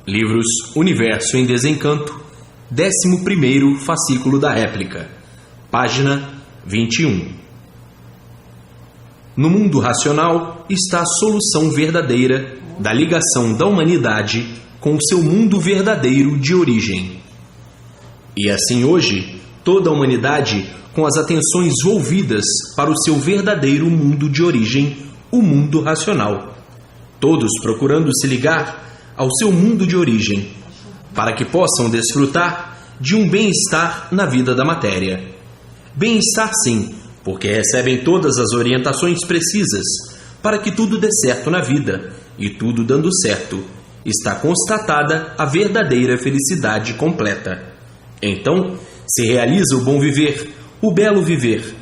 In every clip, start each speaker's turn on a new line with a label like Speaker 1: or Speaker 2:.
Speaker 1: Livros Universo em Desencanto, 11º fascículo da réplica, página 21. No mundo racional está a solução verdadeira da ligação da humanidade com o seu mundo verdadeiro de origem. E assim hoje, toda a humanidade com as atenções volvidas para o seu verdadeiro mundo de origem, o mundo racional. Todos procurando se ligar ao seu mundo de origem, para que possam desfrutar de um bem-estar na vida da matéria. Bem-estar sim, porque recebem todas as orientações precisas para que tudo dê certo na vida, e tudo dando certo, está constatada a verdadeira felicidade completa. Então, se realiza o bom viver, o belo viver,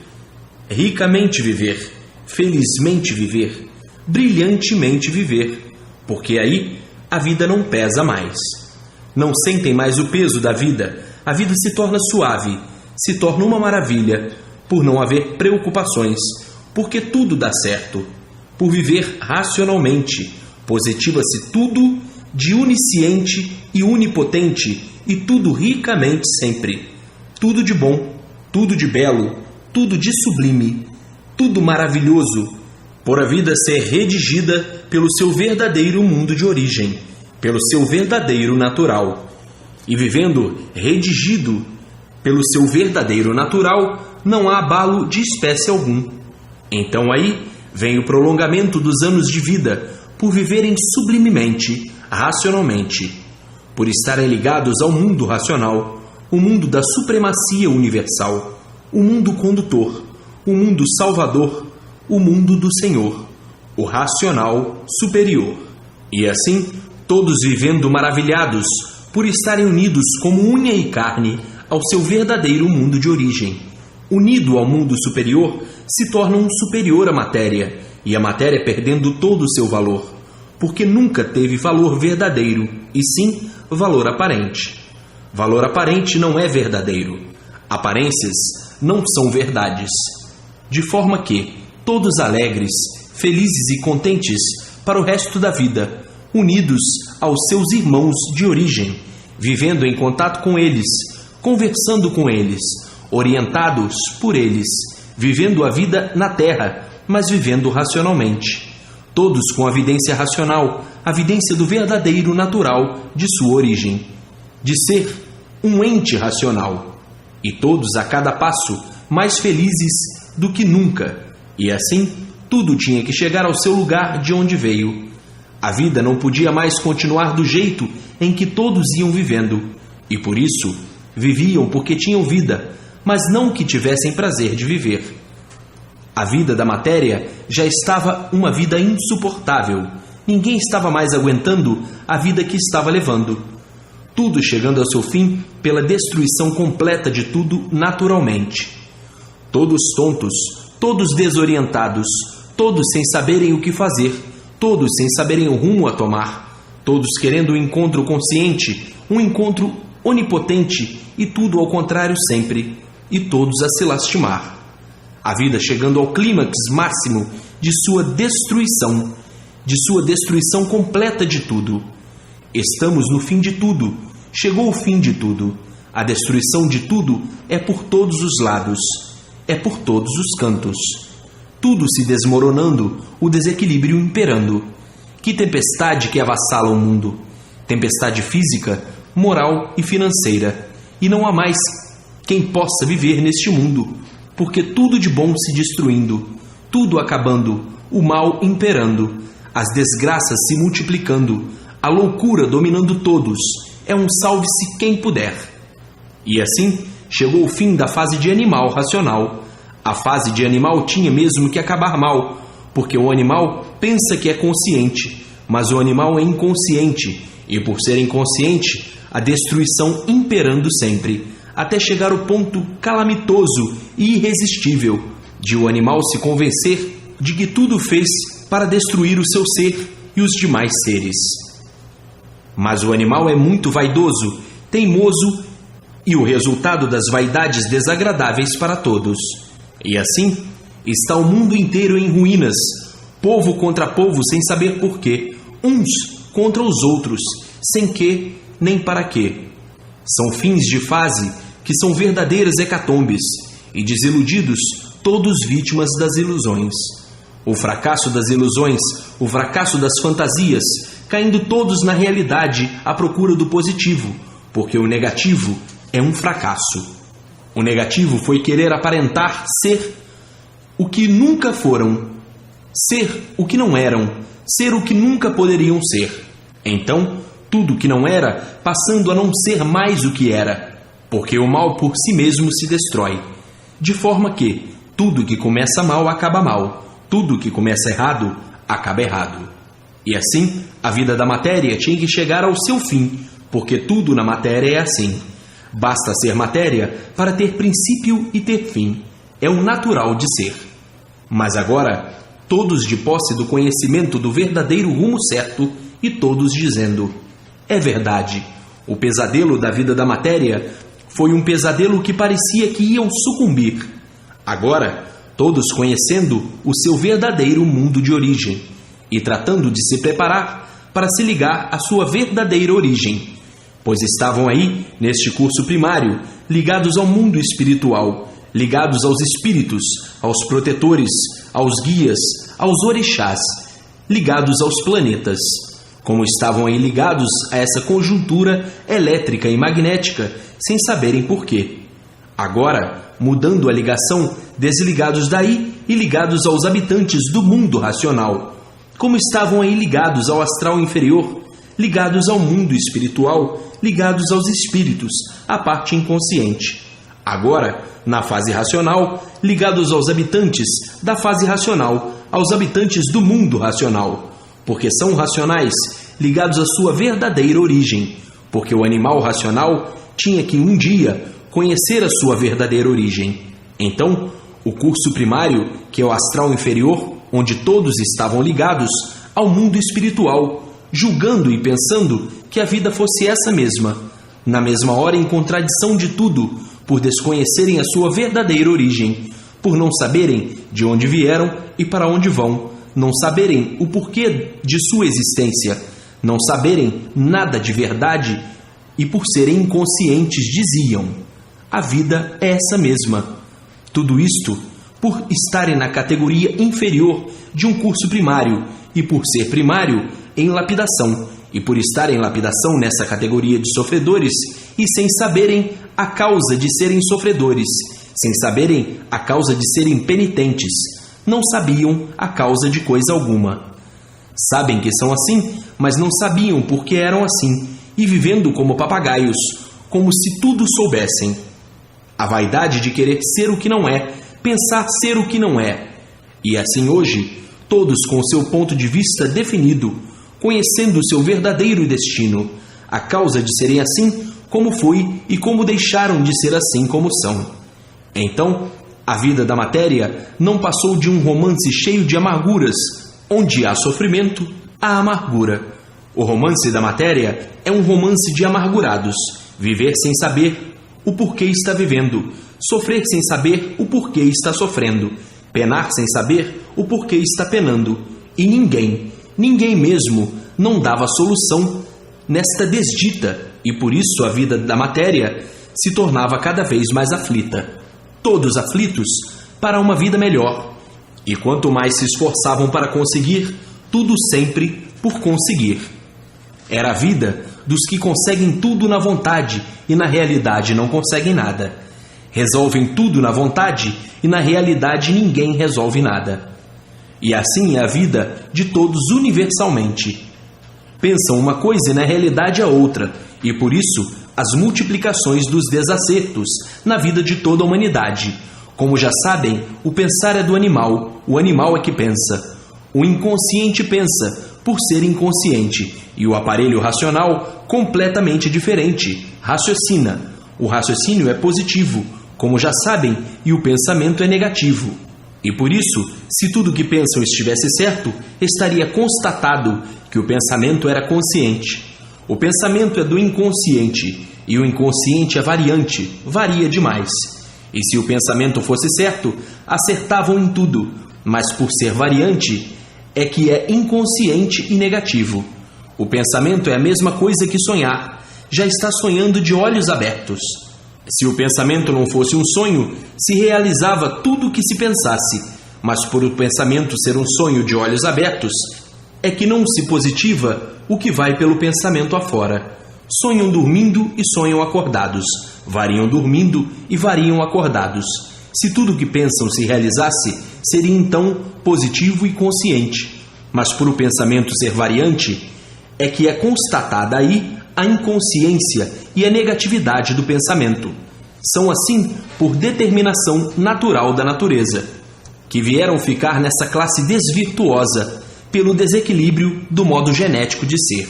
Speaker 1: ricamente viver, felizmente viver, brilhantemente viver, porque aí a vida não pesa mais. Não sentem mais o peso da vida, a vida se torna suave, se torna uma maravilha, por não haver preocupações, porque tudo dá certo. Por viver racionalmente, positiva-se tudo de onisciente e onipotente, e tudo ricamente sempre. Tudo de bom, tudo de belo, tudo de sublime, tudo maravilhoso, por a vida ser redigida pelo seu verdadeiro mundo de origem, pelo seu verdadeiro natural. E vivendo redigido pelo seu verdadeiro natural, não há abalo de espécie algum. Então aí vem o prolongamento dos anos de vida, por viverem sublimemente, racionalmente, por estarem ligados ao mundo racional, o mundo da supremacia universal, o mundo condutor, o mundo salvador, o mundo do Senhor, o racional superior. E assim, todos vivendo maravilhados por estarem unidos como unha e carne ao seu verdadeiro mundo de origem. Unido ao mundo superior, se tornam superior à matéria, e a matéria perdendo todo o seu valor, porque nunca teve valor verdadeiro, e sim valor aparente. Valor aparente não é verdadeiro. Aparências não são verdades. De forma que, todos alegres, felizes e contentes para o resto da vida, unidos aos seus irmãos de origem, vivendo em contato com eles, conversando com eles, orientados por eles, vivendo a vida na terra, mas vivendo racionalmente. Todos com a vidência racional, a vidência do verdadeiro natural de sua origem, de ser um ente racional, e todos a cada passo mais felizes do que nunca. E assim, tudo tinha que chegar ao seu lugar de onde veio. A vida não podia mais continuar do jeito em que todos iam vivendo, e por isso viviam porque tinham vida, mas não que tivessem prazer de viver. A vida da matéria já estava uma vida insuportável. Ninguém estava mais aguentando a vida que estava levando. Tudo chegando ao seu fim pela destruição completa de tudo naturalmente. Todos tontos, todos desorientados, todos sem saberem o que fazer, todos sem saberem o rumo a tomar, todos querendo um encontro consciente, um encontro onipotente, e tudo ao contrário sempre, e todos a se lastimar. A vida chegando ao clímax máximo de sua destruição completa de tudo. Estamos no fim de tudo, chegou o fim de tudo. A destruição de tudo é por todos os lados, é por todos os cantos. Tudo se desmoronando, o desequilíbrio imperando. Que tempestade que avassala o mundo! Tempestade física, moral e financeira. E não há mais quem possa viver neste mundo, porque tudo de bom se destruindo, tudo acabando, o mal imperando, as desgraças se multiplicando, a loucura dominando todos. É um salve-se quem puder. E assim chegou o fim da fase de animal racional. A fase de animal tinha mesmo que acabar mal, porque o animal pensa que é consciente, mas o animal é inconsciente, e por ser inconsciente, a destruição imperando sempre, até chegar ao ponto calamitoso e irresistível de o animal se convencer de que tudo fez para destruir o seu ser e os demais seres. Mas o animal é muito vaidoso, teimoso, e o resultado das vaidades desagradáveis para todos. E assim está o mundo inteiro em ruínas, povo contra povo sem saber porquê, uns contra os outros, sem que nem para quê. São fins de fase que são verdadeiras hecatombes, e desiludidos, todos vítimas das ilusões. O fracasso das ilusões, o fracasso das fantasias, caindo todos na realidade à procura do positivo, porque o negativo é um fracasso. O negativo foi querer aparentar ser o que nunca foram, ser o que não eram, ser o que nunca poderiam ser. Então, tudo que não era, passando a não ser mais o que era, porque o mal por si mesmo se destrói. De forma que tudo que começa mal acaba mal, tudo que começa errado acaba errado. E assim, a vida da matéria tinha que chegar ao seu fim, porque tudo na matéria é assim. Basta ser matéria para ter princípio e ter fim. É o natural de ser. Mas agora, todos de posse do conhecimento do verdadeiro rumo certo e todos dizendo: é verdade, o pesadelo da vida da matéria foi um pesadelo que parecia que iam sucumbir. Agora, todos conhecendo o seu verdadeiro mundo de origem e tratando de se preparar para se ligar à sua verdadeira origem, pois estavam aí, neste curso primário, ligados ao mundo espiritual, ligados aos espíritos, aos protetores, aos guias, aos orixás, ligados aos planetas. Como estavam aí ligados a essa conjuntura elétrica e magnética, sem saberem porquê. Agora, mudando a ligação, desligados daí e ligados aos habitantes do mundo racional. Como estavam aí ligados ao astral inferior, ligados ao mundo espiritual, ligados aos espíritos, à parte inconsciente. Agora, na fase racional, ligados aos habitantes da fase racional, aos habitantes do mundo racional, porque são racionais, ligados à sua verdadeira origem, porque o animal racional tinha que um dia conhecer a sua verdadeira origem. Então, o curso primário, que é o astral inferior, onde todos estavam ligados ao mundo espiritual, julgando e pensando que a vida fosse essa mesma, na mesma hora em contradição de tudo, por desconhecerem a sua verdadeira origem, por não saberem de onde vieram e para onde vão, não saberem o porquê de sua existência, não saberem nada de verdade e por serem inconscientes diziam: a vida é essa mesma. Tudo isto por estarem na categoria inferior de um curso primário e por ser primário em lapidação, e por estar em lapidação nessa categoria de sofredores e sem saberem a causa de serem sofredores, sem saberem a causa de serem penitentes, não sabiam a causa de coisa alguma. Sabem que são assim, mas não sabiam por que eram assim, e vivendo como papagaios, como se tudo soubessem. A vaidade de querer ser o que não é, pensar ser o que não é. E assim hoje, todos com o seu ponto de vista definido, conhecendo o seu verdadeiro destino, a causa de serem assim como foi e como deixaram de ser assim como são. Então, a vida da matéria não passou de um romance cheio de amarguras, onde há sofrimento, há amargura. O romance da matéria é um romance de amargurados, viver sem saber o porquê está vivendo, sofrer sem saber o porquê está sofrendo, penar sem saber o porquê está penando, e ninguém mesmo não dava solução nesta desdita, e por isso a vida da matéria se tornava cada vez mais aflita. Todos aflitos para uma vida melhor, e quanto mais se esforçavam para conseguir, tudo sempre por conseguir. Era a vida dos que conseguem tudo na vontade e na realidade não conseguem nada. Resolvem tudo na vontade e na realidade ninguém resolve nada. E assim é a vida de todos universalmente. Pensam uma coisa e na realidade a outra, e por isso as multiplicações dos desacertos na vida de toda a humanidade. Como já sabem, o pensar é do animal, o animal é que pensa. O inconsciente pensa, por ser inconsciente, e o aparelho racional, completamente diferente, raciocina. O raciocínio é positivo, como já sabem, e o pensamento é negativo. E por isso, se tudo que pensam estivesse certo, estaria constatado que o pensamento era consciente. O pensamento é do inconsciente, e o inconsciente é variante, varia demais. E se o pensamento fosse certo, acertavam em tudo, mas por ser variante, é que é inconsciente e negativo. O pensamento é a mesma coisa que sonhar. Já está sonhando de olhos abertos. Se o pensamento não fosse um sonho, se realizava tudo o que se pensasse. Mas por o pensamento ser um sonho de olhos abertos, é que não se positiva o que vai pelo pensamento afora. Sonham dormindo e sonham acordados. Variam dormindo e variam acordados. Se tudo o que pensam se realizasse, seria então positivo e consciente. Mas por o pensamento ser variante, é que é constatada aí a inconsciência e a negatividade do pensamento. São assim por determinação natural da natureza, que vieram ficar nessa classe desvirtuosa pelo desequilíbrio do modo genético de ser.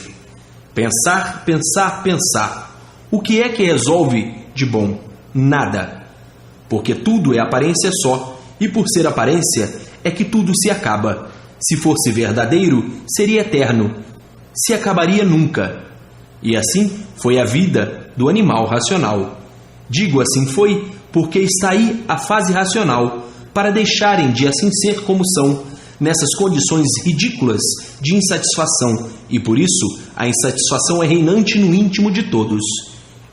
Speaker 1: Pensar, pensar, pensar. O que é que resolve de bom? Nada. Porque tudo é aparência só, e por ser aparência é que tudo se acaba. Se fosse verdadeiro, seria eterno. Se acabaria nunca. E assim foi a vida do animal racional. Digo assim foi porque está aí a fase racional, para deixarem de assim ser como são, nessas condições ridículas de insatisfação, e por isso a insatisfação é reinante no íntimo de todos.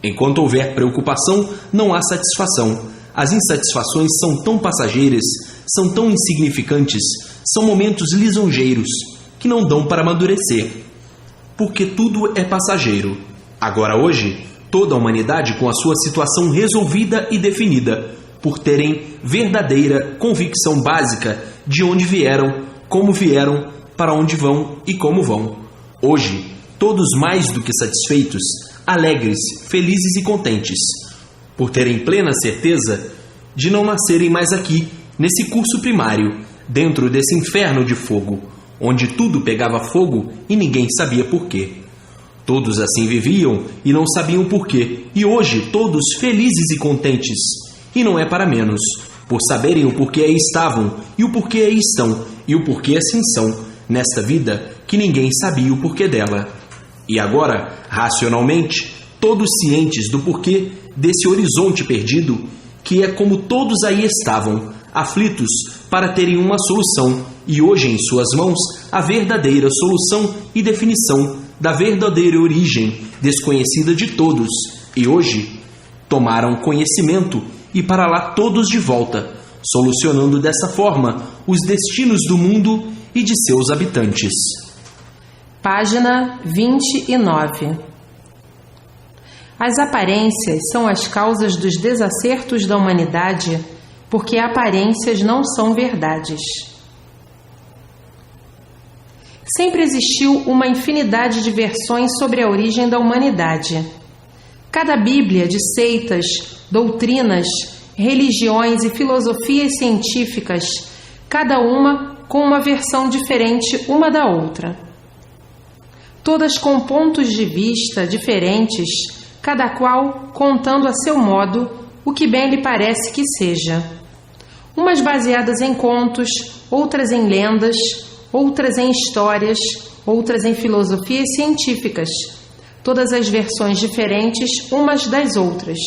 Speaker 1: Enquanto houver preocupação, não há satisfação. As insatisfações são tão passageiras, são tão insignificantes, são momentos lisonjeiros, que não dão para amadurecer. Porque tudo é passageiro. Agora hoje, toda a humanidade com a sua situação resolvida e definida, por terem verdadeira convicção básica de onde vieram, como vieram, para onde vão e como vão. Hoje, todos mais do que satisfeitos, alegres, felizes e contentes, por terem plena certeza de não nascerem mais aqui, nesse curso primário, dentro desse inferno de fogo, onde tudo pegava fogo e ninguém sabia por quê. Todos assim viviam e não sabiam por quê, e hoje todos felizes e contentes, e não é para menos, por saberem o porquê aí estavam, e o porquê aí estão, e o porquê assim são, nesta vida que ninguém sabia o porquê dela. E agora, racionalmente, todos cientes do porquê desse horizonte perdido, que é como todos aí estavam, aflitos para terem uma solução, e hoje em suas mãos a verdadeira solução e definição da verdadeira origem desconhecida de todos, e hoje tomaram conhecimento e para lá todos de volta, solucionando dessa forma os destinos do mundo e de seus habitantes.
Speaker 2: Página 29. As aparências são as causas dos desacertos da humanidade, porque aparências não são verdades. Sempre existiu uma infinidade de versões sobre a origem da humanidade. Cada bíblia de seitas, doutrinas, religiões e filosofias científicas, cada uma com uma versão diferente uma da outra. Todas com pontos de vista diferentes, cada qual contando a seu modo o que bem lhe parece que seja. Umas baseadas em contos, outras em lendas, outras em histórias, outras em filosofias científicas, todas as versões diferentes umas das outras.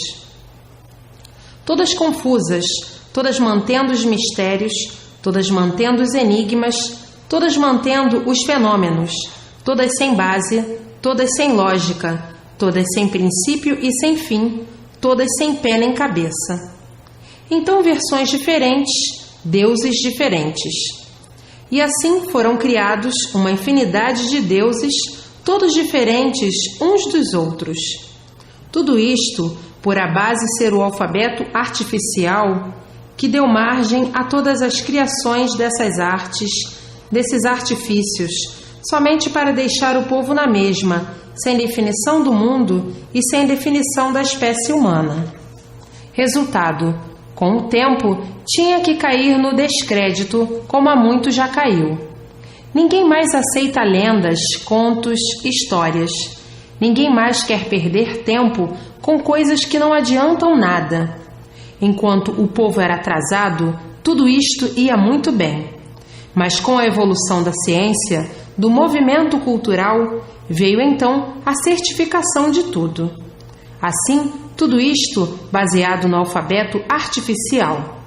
Speaker 2: Todas confusas, todas mantendo os mistérios, todas mantendo os enigmas, todas mantendo os fenômenos, todas sem base, todas sem lógica, todas sem princípio e sem fim, todas sem pé nem cabeça. Então versões diferentes, deuses diferentes. E assim foram criados uma infinidade de deuses, todos diferentes uns dos outros. Tudo isto por a base ser o alfabeto artificial que deu margem a todas as criações dessas artes, desses artifícios, somente para deixar o povo na mesma, sem definição do mundo e sem definição da espécie humana. Resultado: com o tempo, tinha que cair no descrédito, como há muito já caiu. Ninguém mais aceita lendas, contos, histórias. Ninguém mais quer perder tempo com coisas que não adiantam nada. Enquanto o povo era atrasado, tudo isto ia muito bem. Mas com a evolução da ciência, do movimento cultural, veio então a certificação de tudo. Assim, tudo isto baseado no alfabeto artificial.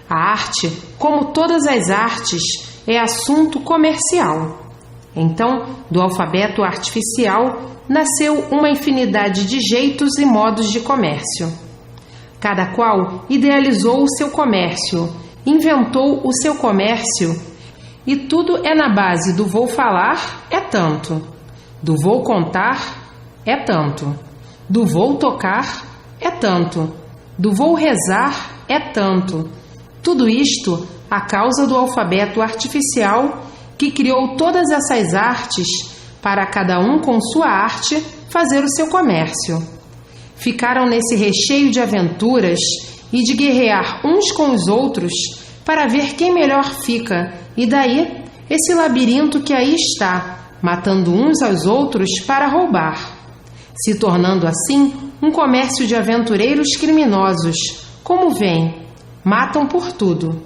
Speaker 2: A arte, como todas as artes, é assunto comercial. Então, do alfabeto artificial, nasceu uma infinidade de jeitos e modos de comércio. Cada qual idealizou o seu comércio, inventou o seu comércio, e tudo é na base do vou falar é tanto, do vou contar é tanto, do vou tocar é tanto, do vou rezar é tanto. Tudo isto a causa do alfabeto artificial que criou todas essas artes para cada um com sua arte fazer o seu comércio. Ficaram nesse recheio de aventuras e de guerrear uns com os outros para ver quem melhor fica, e daí esse labirinto que aí está, matando uns aos outros para roubar, se tornando assim um comércio de aventureiros criminosos. Como vem? Matam por tudo.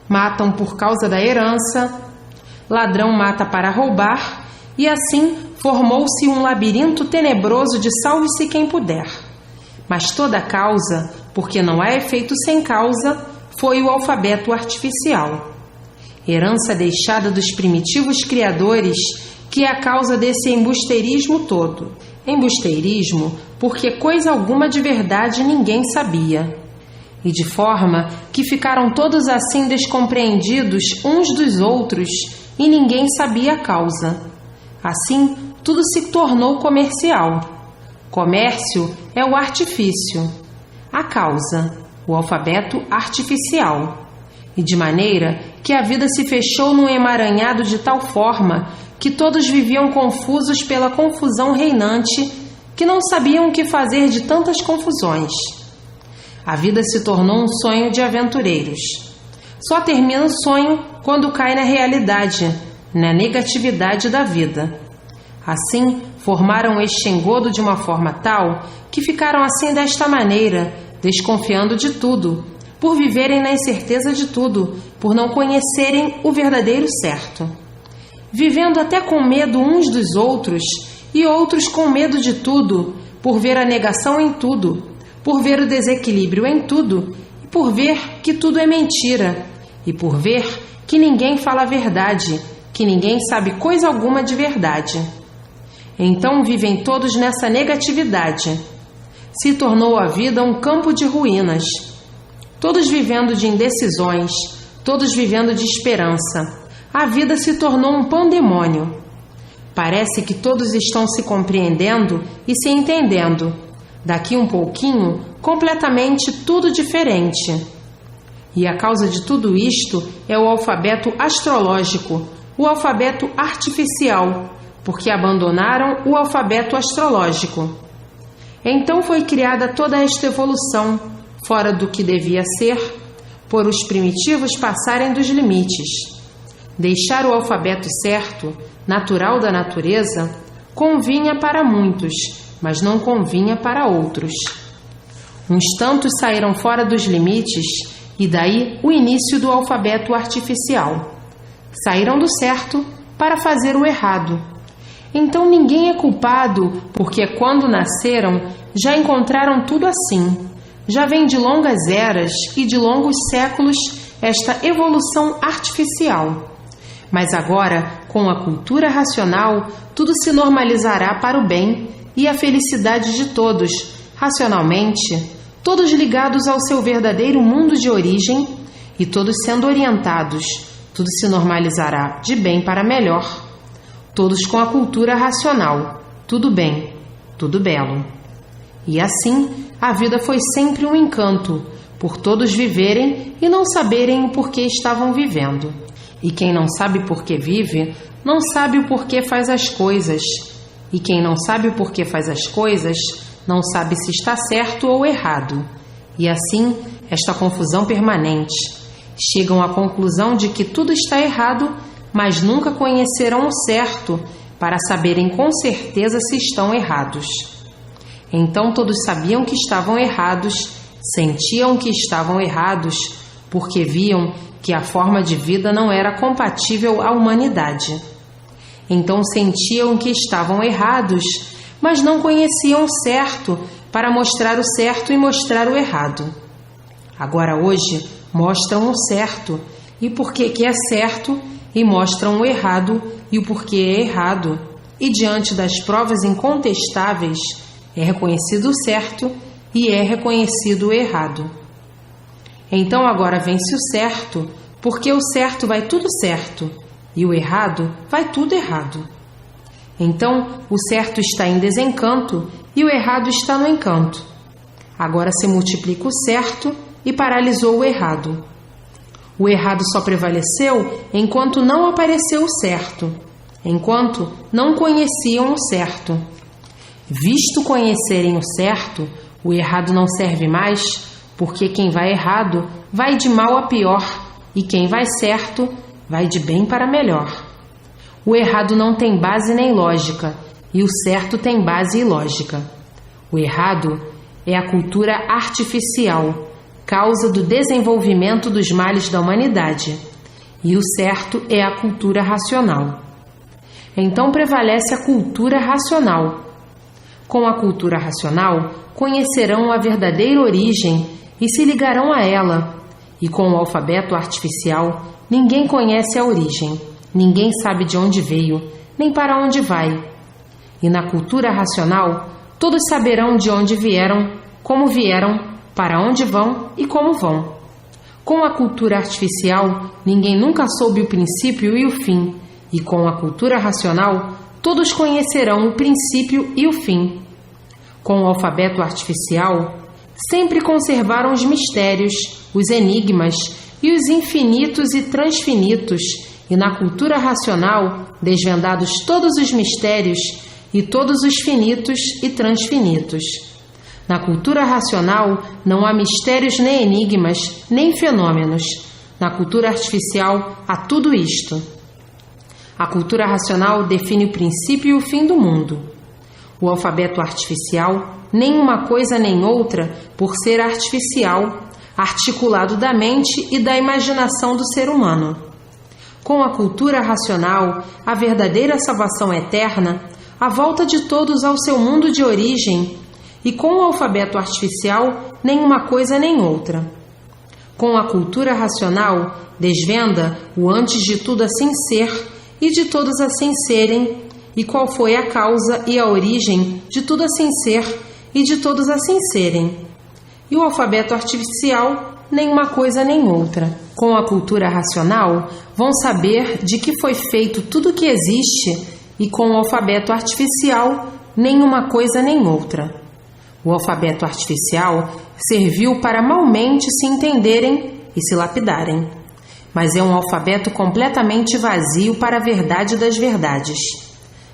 Speaker 2: Matam por causa da herança, ladrão mata para roubar, e assim formou-se um labirinto tenebroso de salve-se quem puder. Mas toda causa, porque não há efeito sem causa, foi o alfabeto artificial. Herança deixada dos primitivos criadores, que é a causa desse embusteirismo todo. Embusteirismo porque coisa alguma de verdade ninguém sabia. E de forma que ficaram todos assim descompreendidos uns dos outros e ninguém sabia a causa. Assim, tudo se tornou comercial. Comércio é o artifício, a causa, o alfabeto artificial. E de maneira que a vida se fechou num emaranhado de tal forma que todos viviam confusos pela confusão reinante, que não sabiam o que fazer de tantas confusões. A vida se tornou um sonho de aventureiros. Só termina o sonho quando cai na realidade, na negatividade da vida. Assim, formaram este engodo de uma forma tal que ficaram assim desta maneira, desconfiando de tudo, por viverem na incerteza de tudo, por não conhecerem o verdadeiro certo. Vivendo até com medo uns dos outros, e outros com medo de tudo, por ver a negação em tudo, por ver o desequilíbrio em tudo, e por ver que tudo é mentira, e por ver que ninguém fala a verdade, que ninguém sabe coisa alguma de verdade. Então vivem todos nessa negatividade. Se tornou a vida um campo de ruínas. Todos vivendo de indecisões, todos vivendo de esperança. A vida se tornou um pandemônio. Parece que todos estão se compreendendo e se entendendo. Daqui um pouquinho, completamente tudo diferente. E a causa de tudo isto é o alfabeto astrológico, o alfabeto artificial, porque abandonaram o alfabeto astrológico. Então foi criada toda esta evolução, fora do que devia ser, por os primitivos passarem dos limites. Deixar o alfabeto certo, natural da natureza, convinha para muitos, mas não convinha para outros. Uns tantos saíram fora dos limites, e daí o início do alfabeto artificial. Saíram do certo para fazer o errado. Então ninguém é culpado, porque quando nasceram já encontraram tudo assim. Já vem de longas eras e de longos séculos esta evolução artificial. Mas agora, com a cultura racional, tudo se normalizará para o bem e a felicidade de todos, racionalmente, todos ligados ao seu verdadeiro mundo de origem e todos sendo orientados, tudo se normalizará de bem para melhor. Todos com a cultura racional, tudo bem, tudo belo. E assim, a vida foi sempre um encanto, por todos viverem e não saberem o porquê estavam vivendo. E quem não sabe por que vive, não sabe o porquê faz as coisas. E quem não sabe o porquê faz as coisas, não sabe se está certo ou errado. E assim, esta confusão permanente. Chegam à conclusão de que tudo está errado, mas nunca conhecerão o certo para saberem com certeza se estão errados. Então todos sabiam que estavam errados, sentiam que estavam errados, porque viam que a forma de vida não era compatível à humanidade. Então sentiam que estavam errados, mas não conheciam o certo para mostrar o certo e mostrar o errado. Agora hoje mostram o certo, e porque que é certo, e mostram o errado e o porquê é errado, e diante das provas incontestáveis é reconhecido o certo e é reconhecido o errado. Então agora vence o certo, porque o certo vai tudo certo e o errado vai tudo errado. Então o certo está em desencanto e o errado está no encanto. Agora se multiplica o certo e paralisou o errado. O errado só prevaleceu enquanto não apareceu o certo, enquanto não conheciam o certo. Visto conhecerem o certo, o errado não serve mais, porque quem vai errado vai de mal a pior, e quem vai certo vai de bem para melhor. O errado não tem base nem lógica, e o certo tem base e lógica. O errado é a cultura artificial, causa do desenvolvimento dos males da humanidade, e o certo é a cultura racional. Então prevalece a cultura racional. Com a cultura racional, conhecerão a verdadeira origem e se ligarão a ela. E com o alfabeto artificial, ninguém conhece a origem, ninguém sabe de onde veio, nem para onde vai. E na cultura racional, todos saberão de onde vieram, para onde vão e como vão. Com a cultura artificial, ninguém nunca soube o princípio e o fim, e com a cultura racional, todos conhecerão o princípio e o fim. Com o alfabeto artificial, sempre conservaram os mistérios, os enigmas e os infinitos e transfinitos, e na cultura racional, desvendados todos os mistérios e todos os finitos e transfinitos. Na cultura racional, não há mistérios nem enigmas, nem fenômenos. Na cultura artificial, há tudo isto. A cultura racional define o princípio e o fim do mundo. O alfabeto artificial, nem uma coisa nem outra, por ser artificial, articulado da mente e da imaginação do ser humano. Com a cultura racional, a verdadeira salvação eterna, a volta de todos ao seu mundo de origem, e com o alfabeto artificial, nem uma coisa nem outra. Com a cultura racional, desvenda o antes de tudo assim ser e de todos assim serem, e qual foi a causa e a origem de tudo assim ser e de todos assim serem. E o alfabeto artificial, nem uma coisa nem outra. Com a cultura racional, vão saber de que foi feito tudo que existe, e com o alfabeto artificial, nem uma coisa nem outra. O alfabeto artificial serviu para malmente se entenderem e se lapidarem, mas é um alfabeto completamente vazio para a verdade das verdades.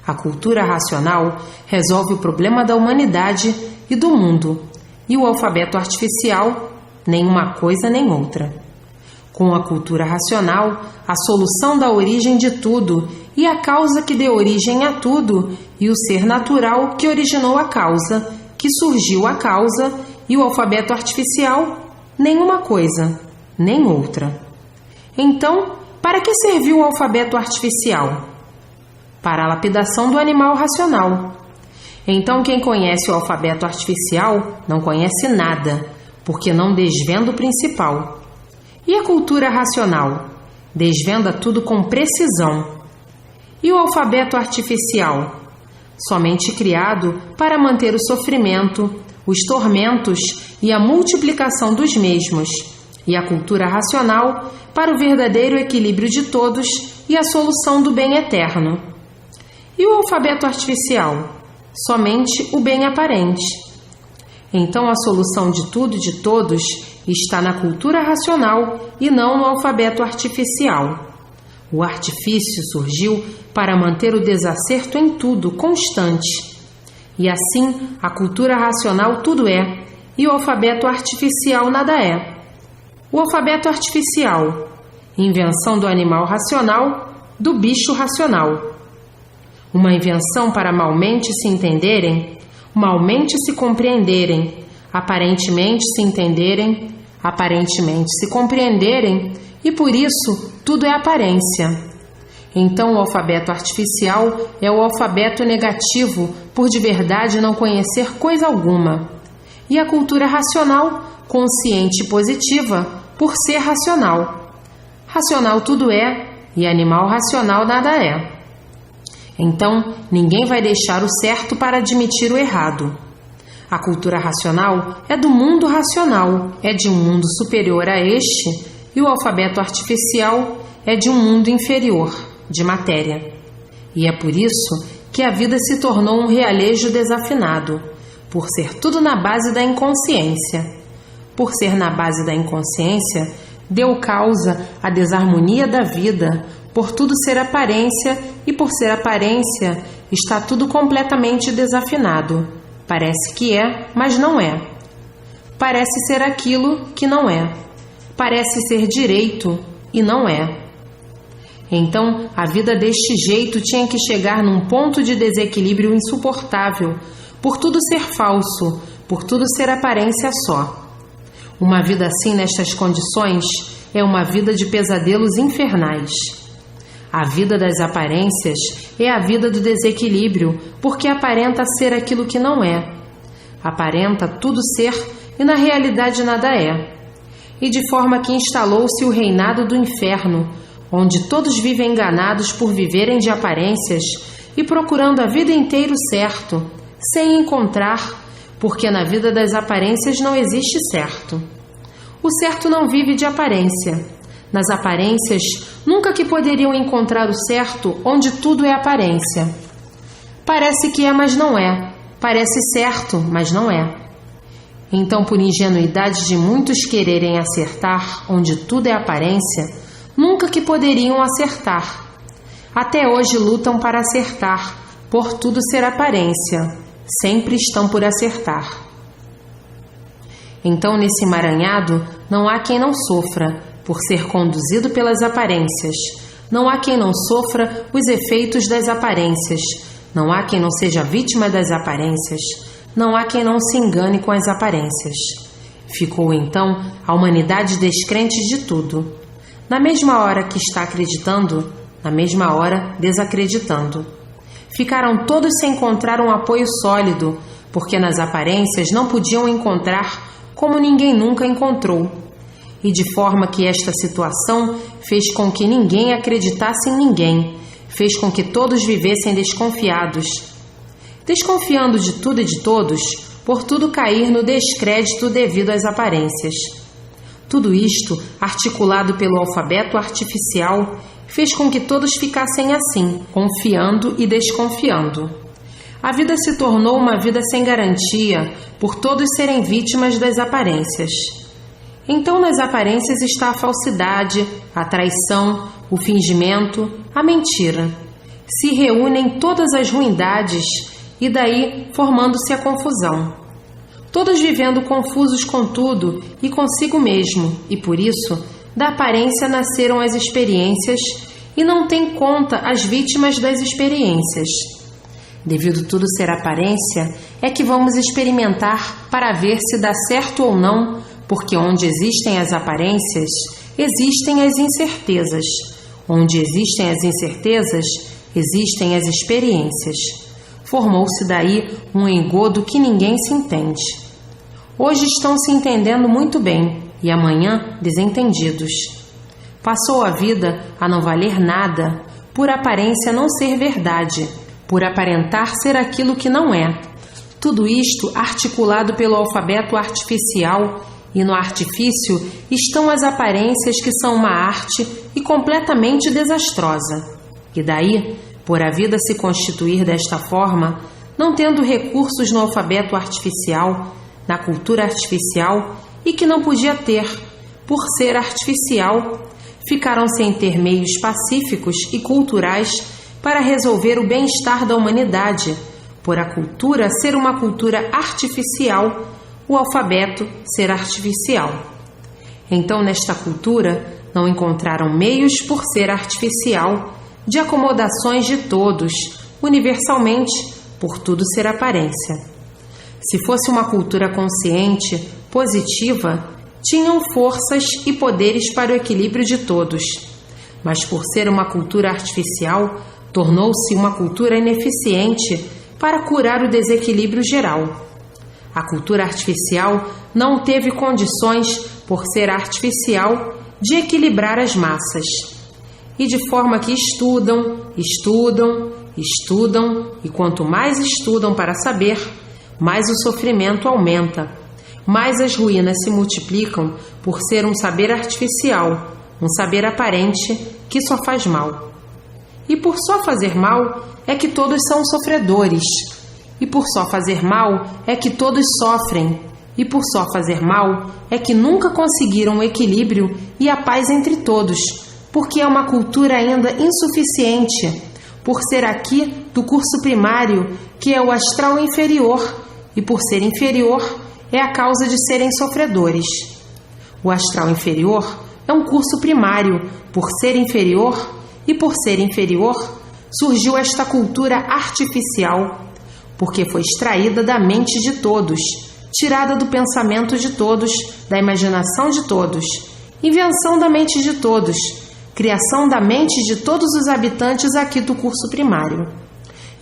Speaker 2: A cultura racional resolve o problema da humanidade e do mundo, e o alfabeto artificial, nem uma coisa nem outra. Com a cultura racional, a solução da origem de tudo, e a causa que deu origem a tudo, e o ser natural que originou a causa, que surgiu a causa, e o alfabeto artificial, nem uma coisa, nem outra. Então, para que serviu o alfabeto artificial? Para a lapidação do animal racional. Então, quem conhece o alfabeto artificial não conhece nada, porque não desvenda o principal. E a cultura racional? Desvenda tudo com precisão. E o alfabeto artificial? Somente criado para manter o sofrimento, os tormentos e a multiplicação dos mesmos, e a cultura racional para o verdadeiro equilíbrio de todos e a solução do bem eterno. E o alfabeto artificial? Somente o bem aparente. Então a solução de tudo e de todos está na cultura racional e não no alfabeto artificial. O artifício surgiu para manter o desacerto em tudo, constante. E assim, a cultura racional tudo é, e o alfabeto artificial nada é. O alfabeto artificial, invenção do animal racional, do bicho racional. Uma invenção para malmente se entenderem, malmente se compreenderem, aparentemente se entenderem, aparentemente se compreenderem, e por isso tudo é aparência. Então o alfabeto artificial é o alfabeto negativo, por de verdade não conhecer coisa alguma. E a cultura racional, consciente e positiva, por ser racional. Racional tudo é, e animal racional nada é. Então, ninguém vai deixar o certo para admitir o errado. A cultura racional é do mundo racional, é de um mundo superior a este, e o alfabeto artificial é de um mundo inferior, de matéria. E é por isso que a vida se tornou um realejo desafinado, por ser tudo na base da inconsciência. Por ser na base da inconsciência, deu causa à desarmonia da vida, por tudo ser aparência, e por ser aparência, está tudo completamente desafinado. Parece que é, mas não é. Parece ser aquilo que não é. Parece ser direito e não é. Então, a vida deste jeito tinha que chegar num ponto de desequilíbrio insuportável, por tudo ser falso, por tudo ser aparência só. Uma vida assim, nestas condições, é uma vida de pesadelos infernais. A vida das aparências é a vida do desequilíbrio, porque aparenta ser aquilo que não é. Aparenta tudo ser e na realidade nada é. E de forma que instalou-se o reinado do inferno, onde todos vivem enganados por viverem de aparências e procurando a vida inteira o certo, sem encontrar, porque na vida das aparências não existe certo. O certo não vive de aparência. Nas aparências, nunca que poderiam encontrar o certo onde tudo é aparência. Parece que é, mas não é. Parece certo, mas não é. Então, por ingenuidade de muitos quererem acertar onde tudo é aparência, nunca que poderiam acertar. Até hoje lutam para acertar, por tudo ser aparência. Sempre estão por acertar. Então, nesse emaranhado, não há quem não sofra, por ser conduzido pelas aparências. Não há quem não sofra os efeitos das aparências. Não há quem não seja vítima das aparências. Não há quem não se engane com as aparências. Ficou, então, a humanidade descrente de tudo. Na mesma hora que está acreditando, na mesma hora desacreditando. Ficaram todos sem encontrar um apoio sólido, porque nas aparências não podiam encontrar como ninguém nunca encontrou. E de forma que esta situação fez com que ninguém acreditasse em ninguém, fez com que todos vivessem desconfiados. Desconfiando de tudo e de todos, por tudo cair no descrédito devido às aparências. Tudo isto, articulado pelo alfabeto artificial, fez com que todos ficassem assim, confiando e desconfiando. A vida se tornou uma vida sem garantia, por todos serem vítimas das aparências. Então, nas aparências está a falsidade, a traição, o fingimento, a mentira. Se reúnem todas as ruindades e daí formando-se a confusão. Todos vivendo confusos com tudo e consigo mesmo, e por isso, da aparência nasceram as experiências e não têm conta as vítimas das experiências. Devido tudo ser aparência, é que vamos experimentar para ver se dá certo ou não, porque onde existem as aparências, existem as incertezas. Onde existem as incertezas, existem as experiências. Formou-se daí um engodo que ninguém se entende. Hoje estão se entendendo muito bem e amanhã desentendidos. Passou a vida a não valer nada, por aparência não ser verdade, por aparentar ser aquilo que não é. Tudo isto articulado pelo alfabeto artificial, e no artifício estão as aparências que são uma arte e completamente desastrosa. E daí, por a vida se constituir desta forma, não tendo recursos no alfabeto artificial, na cultura artificial, e que não podia ter, por ser artificial, ficaram sem ter meios pacíficos e culturais para resolver o bem-estar da humanidade, por a cultura ser uma cultura artificial, o alfabeto ser artificial. Então, nesta cultura, não encontraram meios por ser artificial, de acomodações de todos, universalmente, por tudo ser aparência. Se fosse uma cultura consciente, positiva, tinham forças e poderes para o equilíbrio de todos. Mas por ser uma cultura artificial, tornou-se uma cultura ineficiente para curar o desequilíbrio geral. A cultura artificial não teve condições, por ser artificial, de equilibrar as massas. e de forma que estudam, e quanto mais estudam para saber, mais o sofrimento aumenta, mais as ruínas se multiplicam por ser um saber artificial, um saber aparente que só faz mal. E por só fazer mal é que todos são sofredores, e por só fazer mal é que todos sofrem, e por só fazer mal é que nunca conseguiram o equilíbrio e a paz entre todos, porque é uma cultura ainda insuficiente, por ser aqui do curso primário, que é o astral inferior, e por ser inferior é a causa de serem sofredores. O astral inferior é um curso primário, por ser inferior, e por ser inferior surgiu esta cultura artificial, porque foi extraída da mente de todos, tirada do pensamento de todos, da imaginação de todos, invenção da mente de todos, criação da mente de todos os habitantes aqui do curso primário.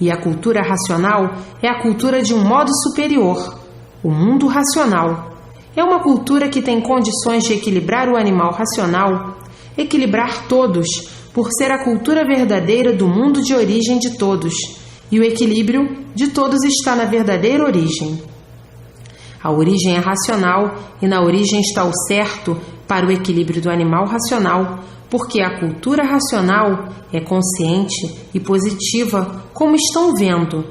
Speaker 2: E a cultura racional é a cultura de um modo superior, o mundo racional. É uma cultura que tem condições de equilibrar o animal racional, equilibrar todos, por ser a cultura verdadeira do mundo de origem de todos, e o equilíbrio de todos está na verdadeira origem. A origem é racional e na origem está o certo para o equilíbrio do animal racional, porque a cultura racional é consciente e positiva, como estão vendo,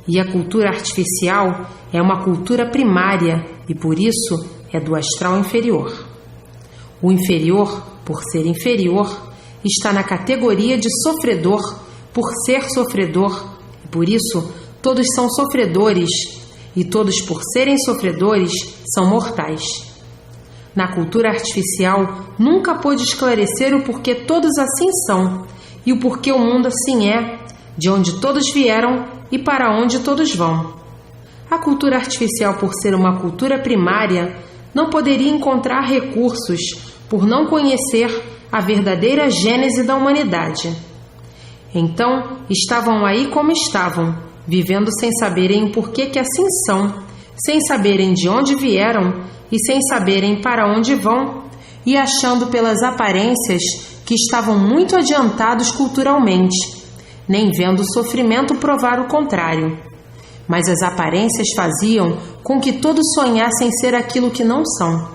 Speaker 2: e a cultura artificial é uma cultura primária e por isso é do astral inferior. O inferior, por ser inferior, está na categoria de sofredor, por ser sofredor, e por isso todos são sofredores, e todos, por serem sofredores, são mortais. Na cultura artificial, nunca pôde esclarecer o porquê todos assim são, e o porquê o mundo assim é, de onde todos vieram e para onde todos vão. A cultura artificial, por ser uma cultura primária, não poderia encontrar recursos, por não conhecer a verdadeira gênese da humanidade. Então, estavam aí como estavam, vivendo sem saberem o porquê que assim são, sem saberem de onde vieram e sem saberem para onde vão, e achando pelas aparências que estavam muito adiantados culturalmente, nem vendo o sofrimento provar o contrário. Mas as aparências faziam com que todos sonhassem ser aquilo que não são.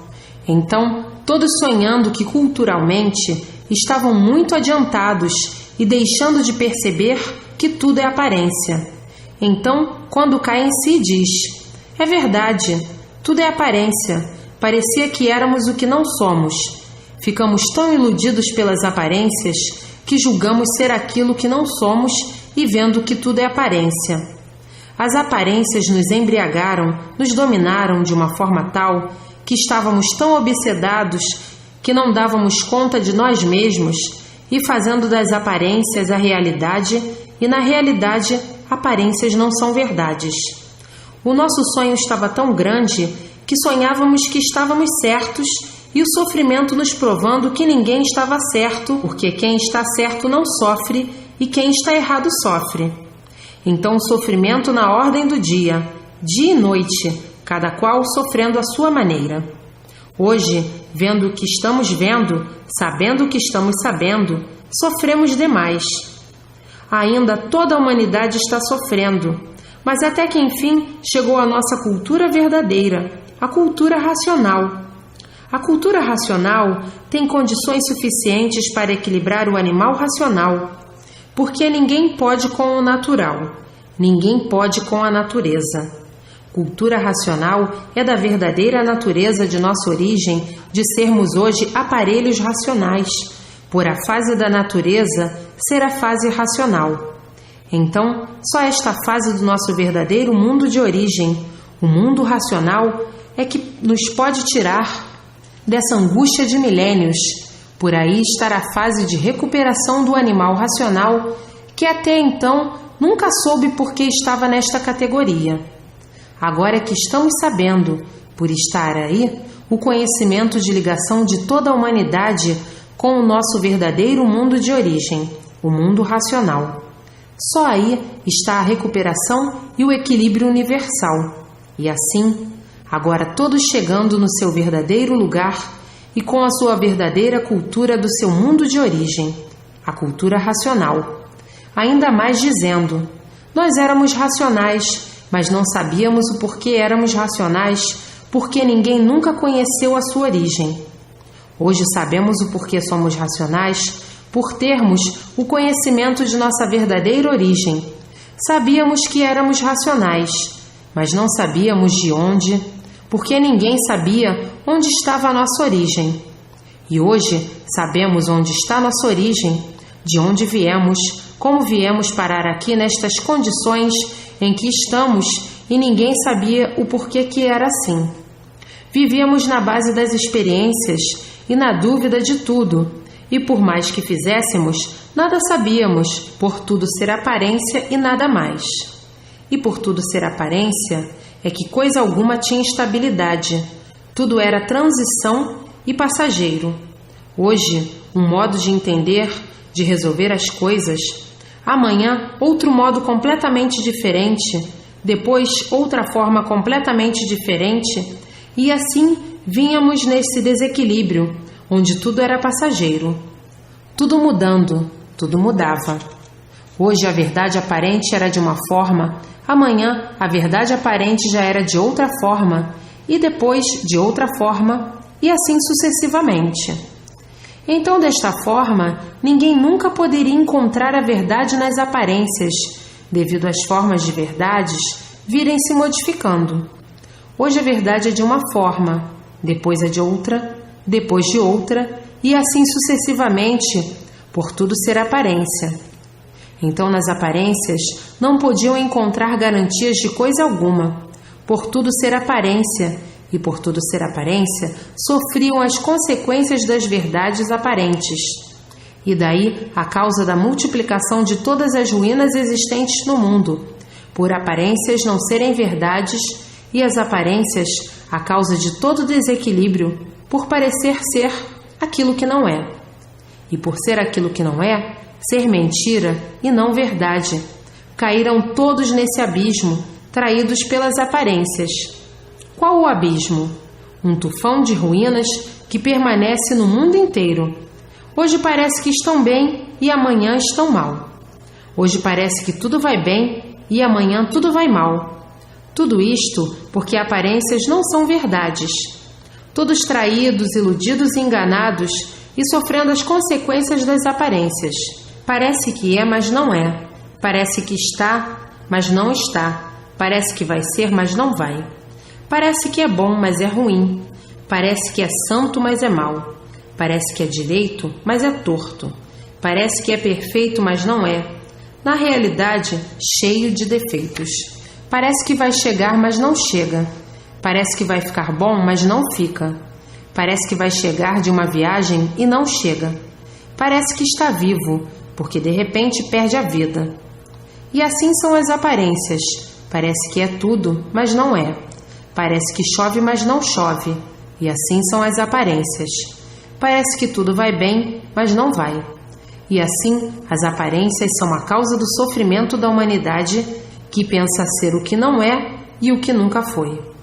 Speaker 2: Então, todos sonhando que culturalmente estavam muito adiantados e deixando de perceber que tudo é aparência. Então, quando cai em si, diz: é verdade, tudo é aparência, parecia que éramos o que não somos. Ficamos tão iludidos pelas aparências que julgamos ser aquilo que não somos e vendo que tudo é aparência. As aparências nos embriagaram, nos dominaram de uma forma tal que estávamos tão obsedados que não dávamos conta de nós mesmos e fazendo das aparências a realidade, e na realidade aparências não são verdades. O nosso sonho estava tão grande que sonhávamos que estávamos certos e o sofrimento nos provando que ninguém estava certo, porque quem está certo não sofre e quem está errado sofre. Então o sofrimento na ordem do dia e noite, cada qual sofrendo à sua maneira. Hoje, vendo o que estamos vendo, sabendo o que estamos sabendo, sofremos demais. Ainda toda a humanidade está sofrendo, mas até que enfim chegou a nossa cultura verdadeira, a cultura racional. A cultura racional tem condições suficientes para equilibrar o animal racional, porque ninguém pode com o natural, ninguém pode com a natureza. Cultura racional é da verdadeira natureza de nossa origem de sermos hoje aparelhos racionais, por a fase da natureza ser a fase racional. Então, só esta fase do nosso verdadeiro mundo de origem, o mundo racional, é que nos pode tirar dessa angústia de milênios. Por aí estará a fase de recuperação do animal racional, que até então nunca soube por que estava nesta categoria. Agora é que estamos sabendo, por estar aí, o conhecimento de ligação de toda a humanidade com o nosso verdadeiro mundo de origem, o mundo racional. Só aí está a recuperação e o equilíbrio universal. E assim, agora todos chegando no seu verdadeiro lugar e com a sua verdadeira cultura do seu mundo de origem, a cultura racional. Ainda mais dizendo: nós éramos racionais, mas não sabíamos o porquê éramos racionais, porque ninguém nunca conheceu a sua origem. Hoje sabemos o porquê somos racionais, por termos o conhecimento de nossa verdadeira origem. Sabíamos que éramos racionais, mas não sabíamos de onde, porque ninguém sabia onde estava a nossa origem. E hoje sabemos onde está a nossa origem, de onde viemos, como viemos parar aqui nestas condições em que estamos, e ninguém sabia o porquê que era assim. Vivíamos na base das experiências e na dúvida de tudo, e por mais que fizéssemos, nada sabíamos, por tudo ser aparência e nada mais. E por tudo ser aparência, é que coisa alguma tinha estabilidade, tudo era transição e passageiro. Hoje, um modo de entender, de resolver as coisas, amanhã outro modo completamente diferente, depois outra forma completamente diferente, e assim vínhamos nesse desequilíbrio, onde tudo era passageiro. Tudo mudando, tudo mudava. Hoje a verdade aparente era de uma forma, amanhã a verdade aparente já era de outra forma, e depois de outra forma, e assim sucessivamente. Então, desta forma, ninguém nunca poderia encontrar a verdade nas aparências, devido às formas de verdades virem se modificando. Hoje a verdade é de uma forma, depois é de outra, depois de outra, e assim sucessivamente, por tudo ser aparência. Então, nas aparências, não podiam encontrar garantias de coisa alguma, por tudo ser aparência, e por tudo ser aparência, sofriam as consequências das verdades aparentes. E daí a causa da multiplicação de todas as ruínas existentes no mundo, por aparências não serem verdades, e as aparências a causa de todo desequilíbrio, por parecer ser aquilo que não é. E por ser aquilo que não é, ser mentira e não verdade. Caíram todos nesse abismo, traídos pelas aparências. Qual o abismo? Um tufão de ruínas que permanece no mundo inteiro. Hoje parece que estão bem e amanhã estão mal. Hoje parece que tudo vai bem e amanhã tudo vai mal. Tudo isto porque aparências não são verdades. Todos traídos, iludidos e enganados e sofrendo as consequências das aparências. Parece que é, mas não é. Parece que está, mas não está. Parece que vai ser, mas não vai. Parece que é bom, mas é ruim. Parece que é santo, mas é mau. Parece que é direito, mas é torto. Parece que é perfeito, mas não é. Na realidade, cheio de defeitos. Parece que vai chegar, mas não chega. Parece que vai ficar bom, mas não fica. Parece que vai chegar de uma viagem e não chega. Parece que está vivo, porque de repente perde a vida. E assim são as aparências. Parece que é tudo, mas não é. Parece que chove, mas não chove. E assim são as aparências. Parece que tudo vai bem, mas não vai. E assim, as aparências são a causa do sofrimento da humanidade, que pensa ser o que não é e o que nunca foi.